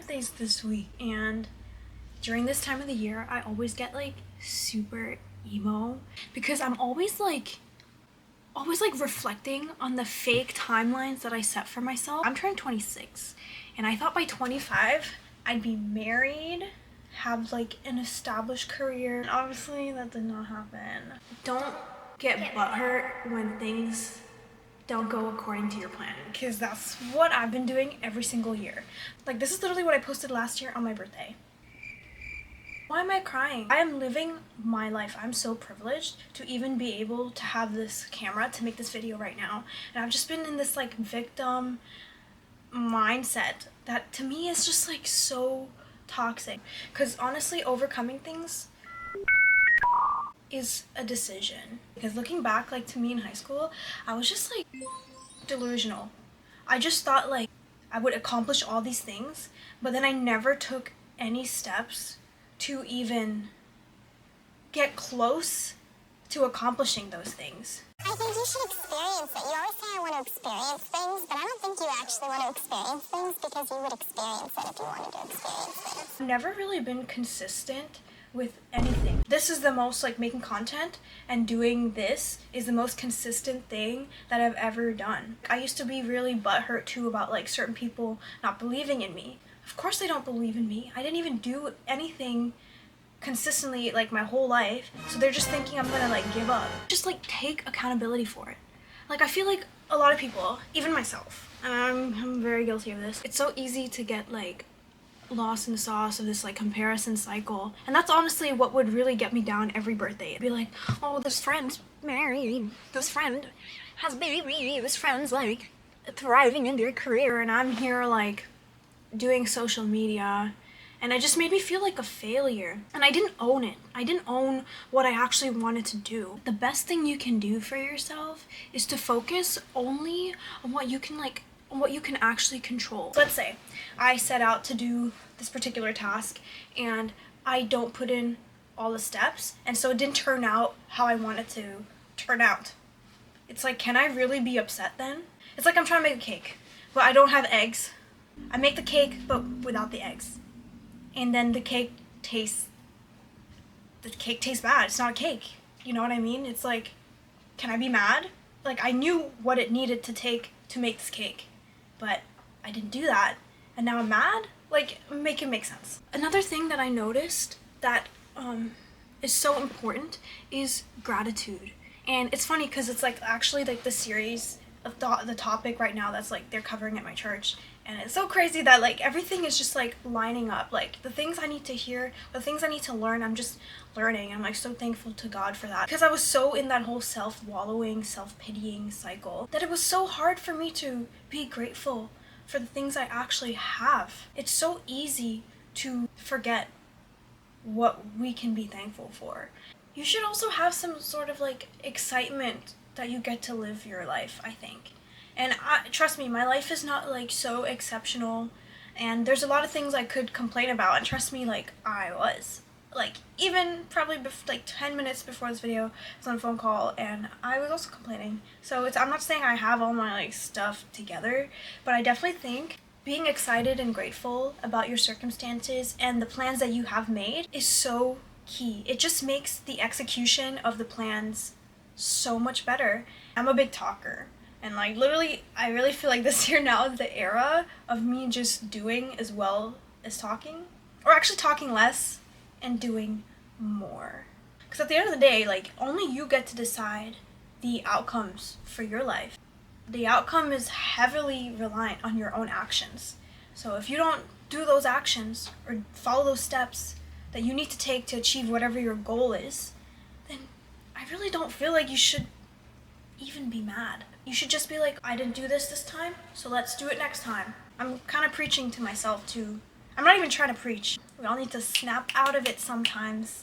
birthday's this week, and during this time of the year, I always get like super emo because I'm always like reflecting on the fake timelines that I set for myself. I'm turning 26, and I thought by 25 I'd be married, have like an established career. And obviously that did not happen. Don't get butthurt when things don't go according to your plan, because that's what I've been doing every single year. Like, this is literally what I posted last year on my birthday. Why am I crying? I am living my life. I'm so privileged to even be able to have this camera to make this video right now. And I've just been in this like victim mindset that to me is just like so toxic. Because honestly, overcoming things is a decision. Because looking back, like to me in high school, I was just like delusional. I just thought like I would accomplish all these things, but then I never took any steps to even get close to accomplishing those things. I think you should experience it. You always say I want to experience things, but I don't think you actually want to experience things because you would experience it if you wanted to experience things. I've never really been consistent with anything. This is the most like making content and doing this is the most consistent thing that I've ever done. I used to be really butthurt too about like certain people not believing in me. Of course they don't believe in me. I didn't even do anything consistently like my whole life, so they're just thinking I'm gonna like give up. Just like take accountability for it. Like I feel like a lot of people, even myself, and I'm very guilty of this, it's so easy to get like lost in the sauce of this like comparison cycle, and that's honestly what would really get me down every birthday. It'd be like, oh, this friend's married, this friend has baby, this friend's like thriving in their career, and I'm here like doing social media, and it just made me feel like a failure. And I didn't own it. I didn't own what I actually wanted to do. The best thing you can do for yourself is to focus only on what you can actually control. Let's say I set out to do this particular task and I don't put in all the steps, and so it didn't turn out how I wanted to turn out. It's like, can I really be upset then? It's like I'm trying to make a cake, but I don't have eggs. I make the cake but without the eggs, and then the cake tastes bad. It's not a cake, you know what I mean? It's like, can I be mad? Like, I knew what it needed to take to make this cake, but I didn't do that, and now I'm mad? Like, make it make sense. Another thing that I noticed that is so important is gratitude. And it's funny because it's like actually like the series of the topic right now that's like they're covering at my church, and it's so crazy that like everything is just like lining up. Like the things I need to hear, the things I need to learn, I'm just learning. I'm like so thankful to God for that, because I was so in that whole self-wallowing, self-pitying cycle that it was so hard for me to be grateful for the things I actually have. It's so easy to forget what we can be thankful for. You should also have some sort of like excitement that you get to live your life, I think. And trust me, my life is not like so exceptional, and there's a lot of things I could complain about, and trust me, like I was. Like even probably like 10 minutes before this video, I was on a phone call and I was also complaining. So I'm not saying I have all my like stuff together, but I definitely think being excited and grateful about your circumstances and the plans that you have made is so key. It just makes the execution of the plans so much better. I'm a big talker, and like literally I really feel like this year now is the era of me just doing as well as talking, or actually talking less and doing more. Because at the end of the day, like only you get to decide the outcomes for your life. The outcome is heavily reliant on your own actions. So if you don't do those actions or follow those steps that you need to take to achieve whatever your goal is, then I really don't feel like you should even be mad. You should just be like, I didn't do this time, so let's do it next time. I'm kind of preaching to myself too. I'm not even trying to preach. We all need to snap out of it sometimes.